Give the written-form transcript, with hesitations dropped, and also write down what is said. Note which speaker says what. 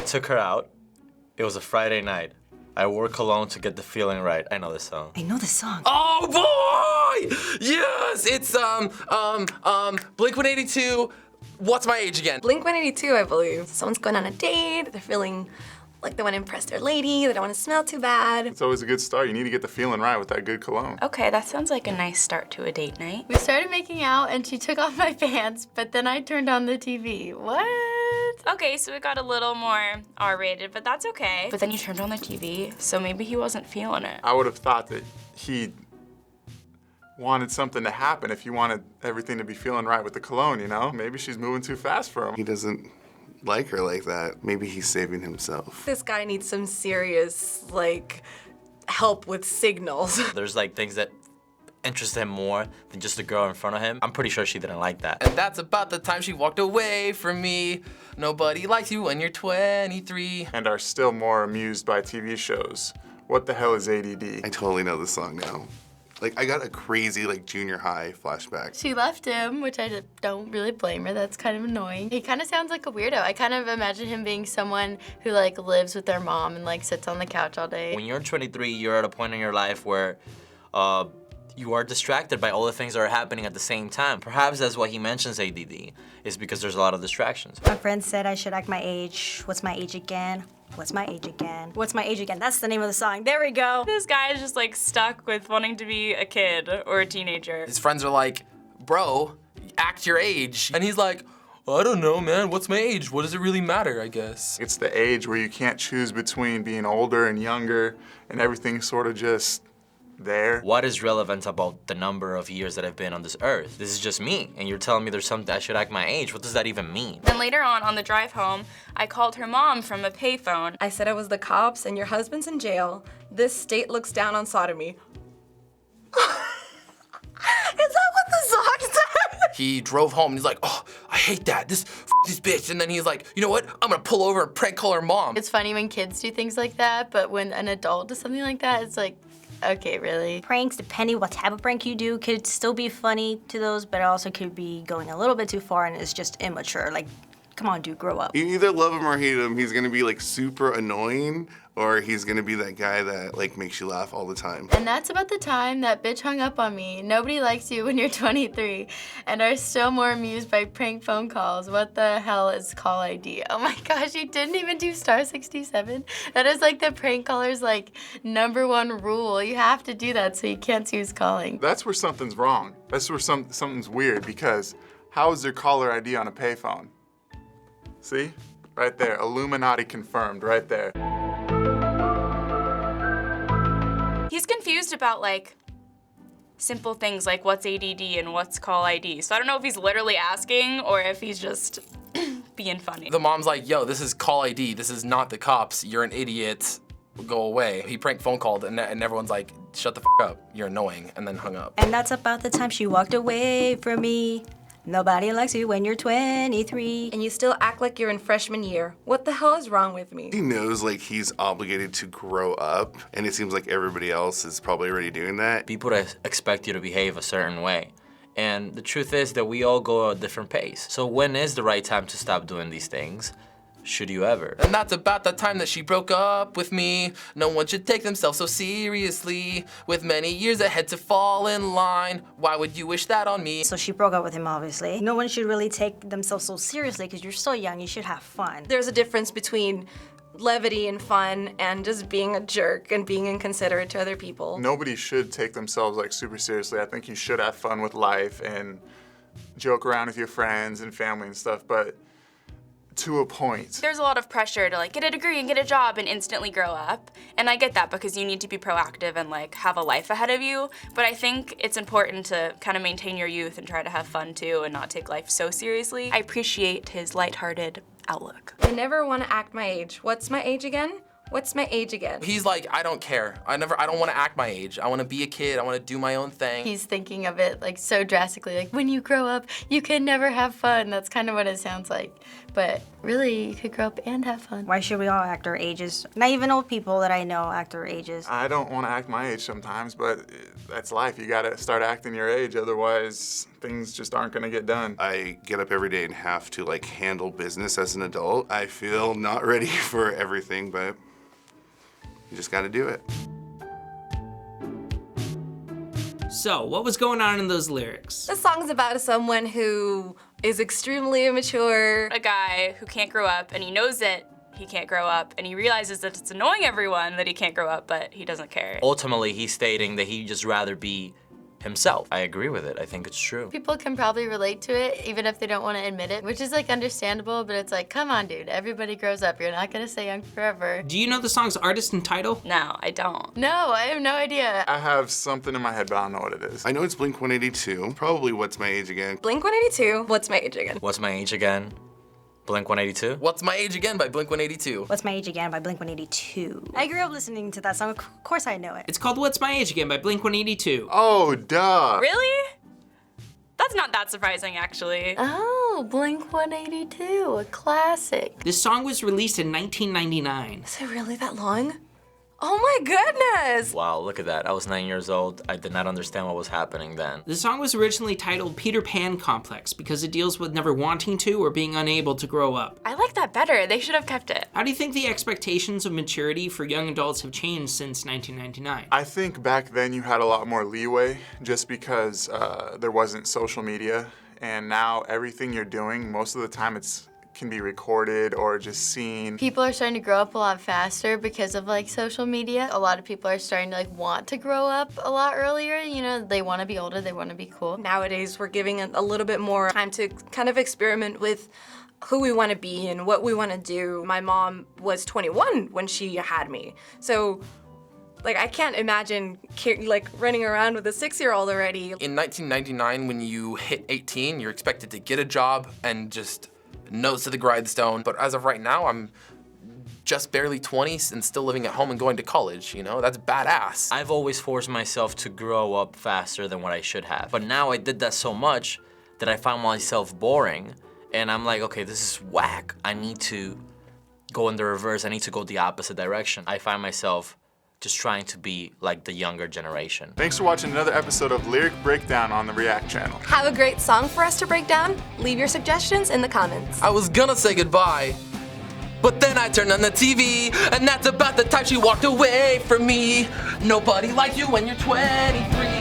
Speaker 1: took her out. It was a Friday night. I wore cologne to get the feeling right. I know this song.
Speaker 2: I know this song.
Speaker 3: Oh boy! Yes! It's Blink-182. What's my age again?
Speaker 4: Blink-182, I believe. Someone's going on a date, they're feeling like they want to impress their lady, they don't want to smell too bad.
Speaker 5: It's always a good start. You need to get the feeling right with that good cologne.
Speaker 6: Okay, that sounds like a nice start to a date night.
Speaker 7: We started making out and she took off my pants, but then I turned on the TV. What?
Speaker 6: Okay, so it got a little more R-rated, but that's okay. But then you turned on the TV, so maybe he wasn't feeling it.
Speaker 5: I would have thought that he wanted something to happen if you wanted everything to be feeling right with the cologne, you know? Maybe she's moving too fast for him.
Speaker 8: He doesn't like her like that. Maybe he's saving himself.
Speaker 4: This guy needs some serious, like, help with signals.
Speaker 1: There's like things that interest him more than just the girl in front of him. I'm pretty sure she didn't like that.
Speaker 3: And that's about the time she walked away from me. Nobody likes you when you're 23.
Speaker 5: And are still more amused by TV shows. What the hell is ADD?
Speaker 8: I totally know this song now. Like, I got a crazy, like, junior high flashback.
Speaker 7: She left him, which I don't really blame her. That's kind of annoying. He kind of sounds like a weirdo. I kind of imagine him being someone who, like, lives with their mom and, like, sits on the couch all day.
Speaker 1: When you're 23, you're at a point in your life where you are distracted by all the things that are happening at the same time. Perhaps that's why he mentions ADD, is because there's a lot of distractions.
Speaker 2: My friend said I should act my age. What's my age again? What's my age again? What's my age again? That's the name of the song. There we go.
Speaker 6: This guy is just like stuck with wanting to be a kid or a teenager.
Speaker 3: His friends are like, bro, act your age. And he's like, I don't know, man. What's my age? What does it really matter, I guess?
Speaker 5: It's the age where you can't choose between being older and younger and everything's sort of just there.
Speaker 1: What is relevant about the number of years that I've been on this earth? This is just me, and you're telling me there's something I should act my age. What does that even mean?
Speaker 6: Then later on the drive home, I called her mom from a payphone.
Speaker 4: I said it was the cops and your husband's in jail. This state looks down on sodomy. Is that what the song said?
Speaker 3: He drove home and he's like, oh, I hate that. This bitch. And then he's like, you know what? I'm gonna pull over and prank call her mom.
Speaker 7: It's funny when kids do things like that, but when an adult does something like that, it's like, okay, really?
Speaker 2: Pranks, depending what type of prank you do, could still be funny to those, but it also could be going a little bit too far and it's just immature. Like, come on, dude, grow up.
Speaker 8: You either love him or hate him. He's gonna be like super annoying, or he's gonna be that guy that like makes you laugh all the time.
Speaker 7: And that's about the time that bitch hung up on me. Nobody likes you when you're 23 and are still more amused by prank phone calls. What the hell is call ID? Oh my gosh, you didn't even do *67? That is like the prank caller's like #1 rule. You have to do that so you can't use calling.
Speaker 5: That's where something's wrong. That's where something's weird, because how is there caller ID on a payphone? See? Right there, Illuminati confirmed, right there.
Speaker 6: He's confused about like simple things like what's ADD and what's call ID. So I don't know if he's literally asking or if he's just being funny.
Speaker 3: The mom's like, yo, this is call ID. This is not the cops. You're an idiot. Go away. He prank phone called and everyone's like, shut the f up. You're annoying, and then hung up.
Speaker 2: And that's about the time she walked away from me. Nobody likes you when you're 23.
Speaker 4: And you still act like you're in freshman year. What the hell is wrong with me?
Speaker 8: He knows like he's obligated to grow up, and it seems like everybody else is probably already doing that.
Speaker 1: People expect you to behave a certain way. And the truth is that we all go at a different pace. So when is the right time to stop doing these things? Should you ever?
Speaker 3: And that's about the time that she broke up with me. No one should take themselves so seriously. With many years ahead to fall in line. Why would you wish that on me?
Speaker 2: So she broke up with him, obviously. No one should really take themselves so seriously because you're so young, you should have fun.
Speaker 4: There's a difference between levity and fun and just being a jerk and being inconsiderate to other people.
Speaker 5: Nobody should take themselves like super seriously. I think you should have fun with life and joke around with your friends and family and stuff, but to a point.
Speaker 6: There's a lot of pressure to like get a degree and get a job and instantly grow up. And I get that because you need to be proactive and like have a life ahead of you. But I think it's important to kind of maintain your youth and try to have fun too and not take life so seriously. I appreciate his lighthearted outlook.
Speaker 4: I never want to act my age. What's my age again? What's my age again?
Speaker 3: He's like, I don't care. I don't want to act my age. I want to be a kid. I want to do my own thing.
Speaker 7: He's thinking of it like so drastically, like when you grow up, you can never have fun. That's kind of what it sounds like. But really, you could grow up and have fun.
Speaker 2: Why should we all act our ages? Not even old people that I know act their ages.
Speaker 5: I don't want to act my age sometimes, but that's life. You gotta start acting your age, otherwise things just aren't gonna get done.
Speaker 8: I get up every day and have to like handle business as an adult. I feel not ready for everything, but you just gotta do it.
Speaker 9: So, what was going on in those lyrics?
Speaker 4: The song's about someone who is extremely immature.
Speaker 6: A guy who can't grow up, and he knows that he can't grow up, and he realizes that it's annoying everyone that he can't grow up, but he doesn't care.
Speaker 1: Ultimately, he's stating that he'd just rather be himself. I agree with it. I think it's true.
Speaker 7: People can probably relate to it, even if they don't want to admit it, which is like understandable, but it's like, come on, dude, everybody grows up. You're not gonna stay young forever.
Speaker 9: Do you know the song's artist and title?
Speaker 6: No, I don't.
Speaker 7: No, I have no idea.
Speaker 5: I have something in my head, but I don't know what it is.
Speaker 8: I know it's Blink-182. Probably What's My Age Again.
Speaker 4: Blink-182, What's My Age Again?
Speaker 1: What's my age again? Blink-182?
Speaker 3: What's My Age Again by Blink-182.
Speaker 2: What's My Age Again by Blink-182. I grew up listening to that song. Of course I know it.
Speaker 9: It's called What's My Age Again by Blink-182.
Speaker 5: Oh, duh.
Speaker 6: Really? That's not that surprising, actually.
Speaker 7: Oh, Blink-182, a classic.
Speaker 9: This song was released in 1999.
Speaker 4: Is it really that long? Oh my goodness!
Speaker 1: Wow, look at that. I was 9 years old. I did not understand what was happening then.
Speaker 9: The song was originally titled Peter Pan Complex because it deals with never wanting to or being unable to grow up.
Speaker 6: I like that better. They should have kept it.
Speaker 9: How do you think the expectations of maturity for young adults have changed since 1999?
Speaker 5: I think back then you had a lot more leeway just because there wasn't social media, and now everything you're doing, most of the time can be recorded or just seen.
Speaker 7: People are starting to grow up a lot faster because of like social media. A lot of people are starting to like want to grow up a lot earlier. You know, they want to be older, they want to be cool.
Speaker 4: Nowadays, we're giving a little bit more time to kind of experiment with who we want to be and what we want to do. My mom was 21 when she had me. So, like, I can't imagine like running around with a 6-year-old already.
Speaker 3: In 1999, when you hit 18, you're expected to get a job and just nose to the grindstone. But as of right now, I'm just barely 20 and still living at home and going to college, you know? That's badass.
Speaker 1: I've always forced myself to grow up faster than what I should have. But now I did that so much that I found myself boring. And I'm like, okay, this is whack. I need to go in the reverse. I need to go the opposite direction. I find myself just trying to be like the younger generation.
Speaker 5: Thanks for watching another episode of Lyric Breakdown on the React channel.
Speaker 4: Have a great song for us to break down? Leave your suggestions in the comments.
Speaker 3: I was gonna say goodbye, but then I turned on the TV, and that's about the time she walked away from me. Nobody likes you when you're 23.